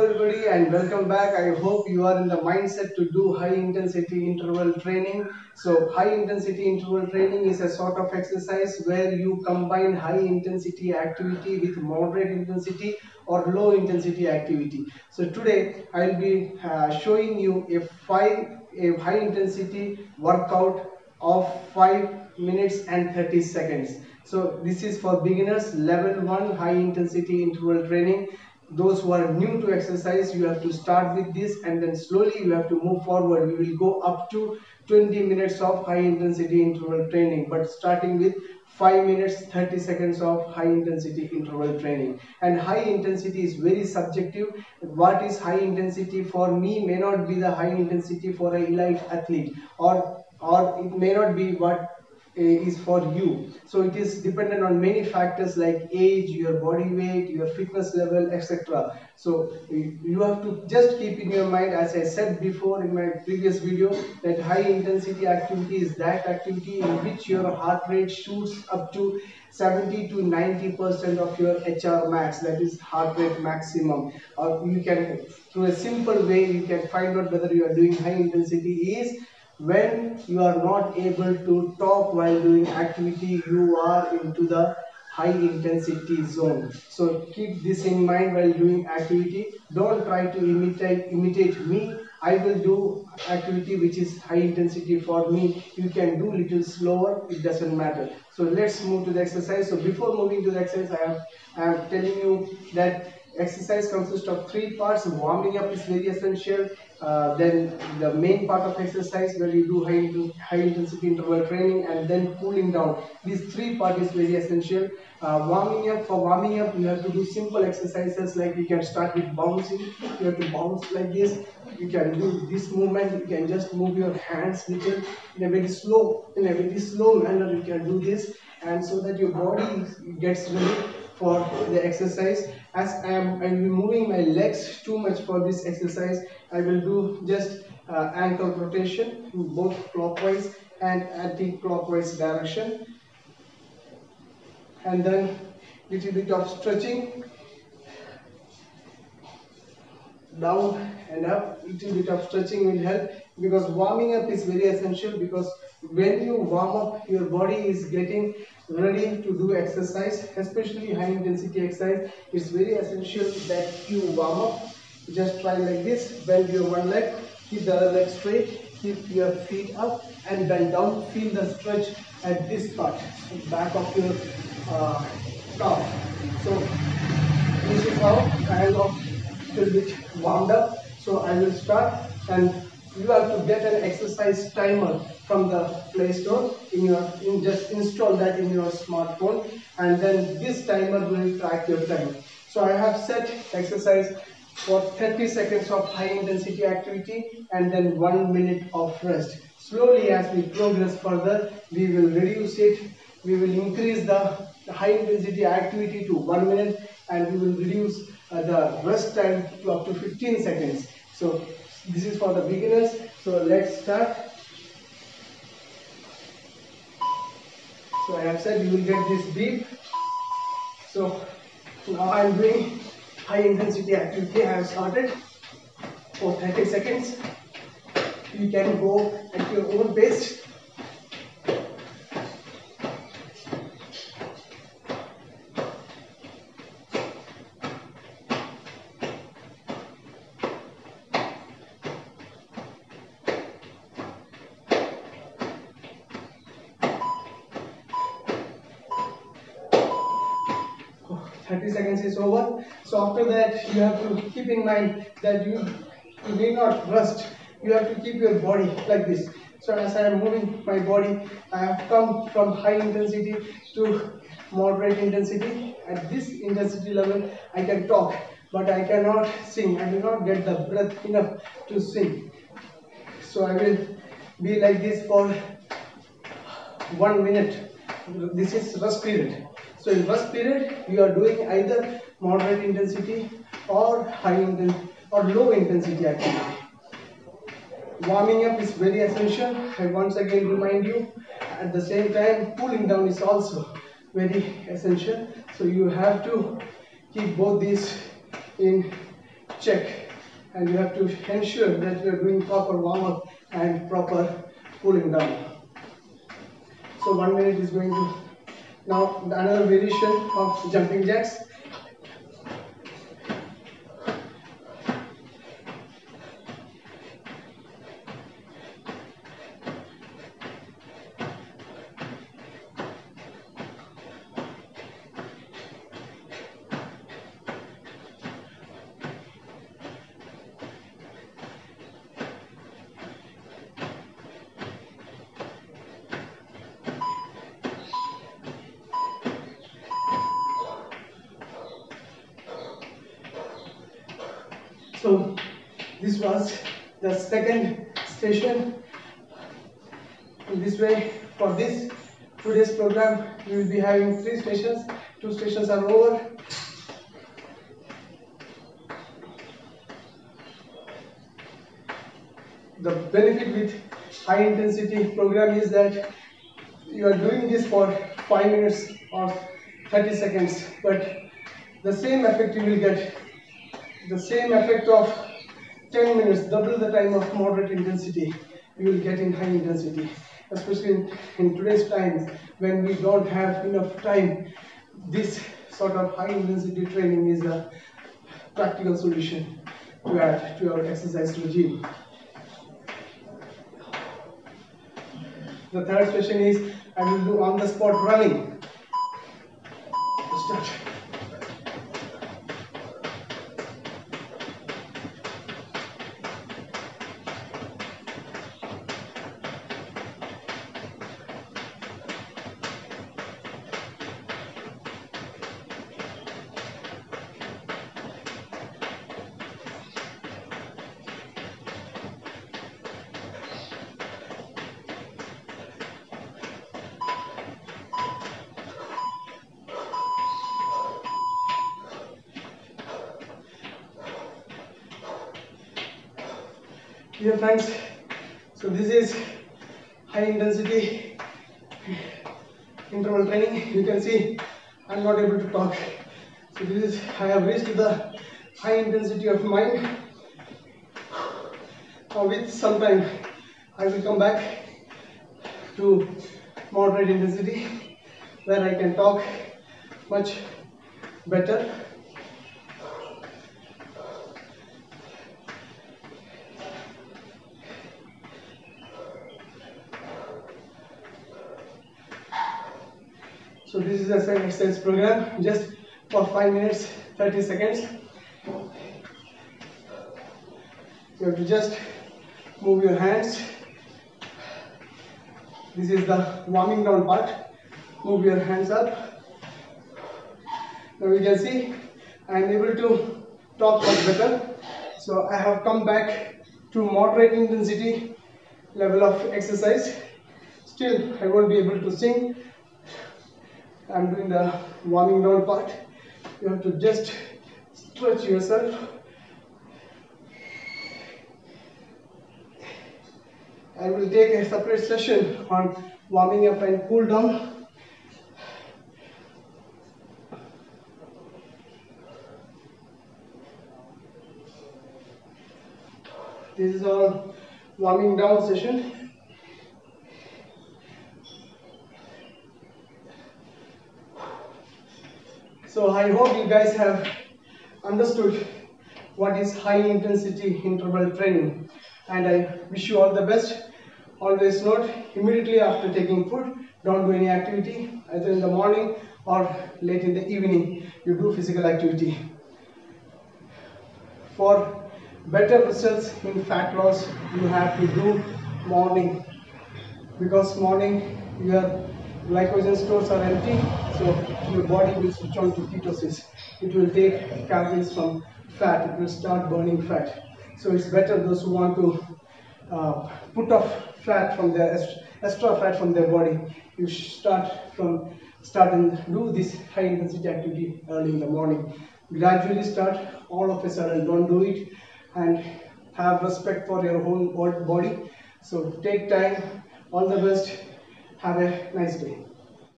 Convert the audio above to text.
everybody and welcome back. I hope you are in the mindset to do high intensity interval training. So high intensity interval training is a sort of exercise where you combine high intensity activity with moderate intensity or low intensity activity. So today I will be showing you a high intensity workout of 5 minutes and 30 seconds. So this is for beginners, level 1 high intensity interval training. Those who are new to exercise, you have to start with this and then slowly you have to move forward. We will go up to 20 minutes of high intensity interval training, but starting with 5 minutes 30 seconds of high intensity interval training. And high intensity is very subjective. What is high intensity for me may not be the high intensity for an elite athlete, or it may not be what is for you. So it is dependent on many factors like age, your body weight, your fitness level, etc. So you have to just keep in your mind, as I said before in my previous video, that high intensity activity is that activity in which your heart rate shoots up to 70 to 90% of your HR max, that is heart rate maximum. Or you can, through a simple way, you can find out whether you are doing high intensity is when you are not able to talk while doing activity, you are into the high intensity zone. So keep this in mind while doing activity. Don't try to imitate me. I will do activity which is high intensity for me. You can do little slower, it doesn't matter. So let's move to the exercise. So before moving to the exercise, I am telling you that exercise consists of 3 parts. Warming up is very essential. Then the main part of exercise where you do high intensity interval training, and then cooling down. These 3 parts is very essential. Warming up, for warming up you have to do simple exercises like you can start with bouncing. You have to bounce like this. You can do this movement. You can just move your hands little in a very slow manner. You can do this, and so that your body gets ready for the exercise. As I will be moving my legs too much for this exercise, I will do just ankle rotation both clockwise and anti-clockwise direction, and then little bit of stretching down and up. Little bit of stretching will help, because warming up is very essential, because when you warm up, your body is getting ready to do exercise, especially high intensity exercise. It's very essential that you warm up. Just try like this, bend your one leg, keep the other leg straight, keep your feet up and bend down. Feel the stretch at this part, back of your calf. So this is how I am a little bit warmed up. So I will start, and you have to get an exercise timer from the Play Store. Just install that in your smartphone, and then this timer will track your time. So I have set exercise for 30 seconds of high intensity activity and then 1 minute of rest. Slowly, as we progress further, we will reduce it. We will increase the high intensity activity to 1 minute, and we will reduce the rest time to up to 15 seconds. So this is for the beginners. So let's start. So I have said you will get this beep. So now I am doing high intensity activity. I have started for 30 seconds. You can go at your own pace. Oh, 30 seconds is over. So after that, you have to keep in mind that you need not rest. You have to keep your body like this. So as I am moving my body, I have come from high intensity to moderate intensity. At this intensity level, I can talk, but I cannot sing. I do not get the breath enough to sing. So I will be like this for 1 minute. This is rest period. So in rest period, you are doing either moderate intensity or high intensity or low intensity activity. Warming up is very essential. I once again remind you. At the same time, cooling down is also very essential. So you have to keep both these in check, and you have to ensure that you are doing proper warm-up and proper cooling down. So 1 minute is going to. Now another variation of jumping jacks. So this was the second station. In this way, for this today's program, we will be having 3 stations. 2 stations are over. The benefit with high intensity program is that you are doing this for 5 minutes or 30 seconds, but the same effect you will get, the same effect of 10 minutes, double the time of moderate intensity you will get in high intensity. Especially in today's times when we don't have enough time, this sort of high intensity training is a practical solution to add to our exercise regime. The third session is I will do on the spot running. Start. Dear friends, so this is high intensity interval training. You can see I am not able to talk. So this is, I have reached the high intensity of mind. With some time I will come back to moderate intensity where I can talk much better. So this is a same exercise program, just for 5 minutes 30 seconds. You have to just move your hands. This is the warming down part. Move your hands up. Now you can see I am able to talk much better. So I have come back to moderate intensity level of exercise. Still I won't be able to sing. I am doing the warming down part. You have to just stretch yourself. I will take a separate session on warming up and cool down. This is our warming down session. So I hope you guys have understood what is high intensity interval training, and I wish you all the best. Always note, immediately after taking food, don't do any activity, either in the morning or late in the evening. You do physical activity. For better results in fat loss, you have to do morning, because morning your glycogen stores are empty, so your body will switch on to ketosis. It will take calories from fat, it will start burning fat. So it's better those who want to put off fat from their extra fat from their body, you start and do this high intensity activity early in the morning. Gradually start, all of a sudden don't do it, and have respect for your whole body. So take time. All the best. Have a nice day.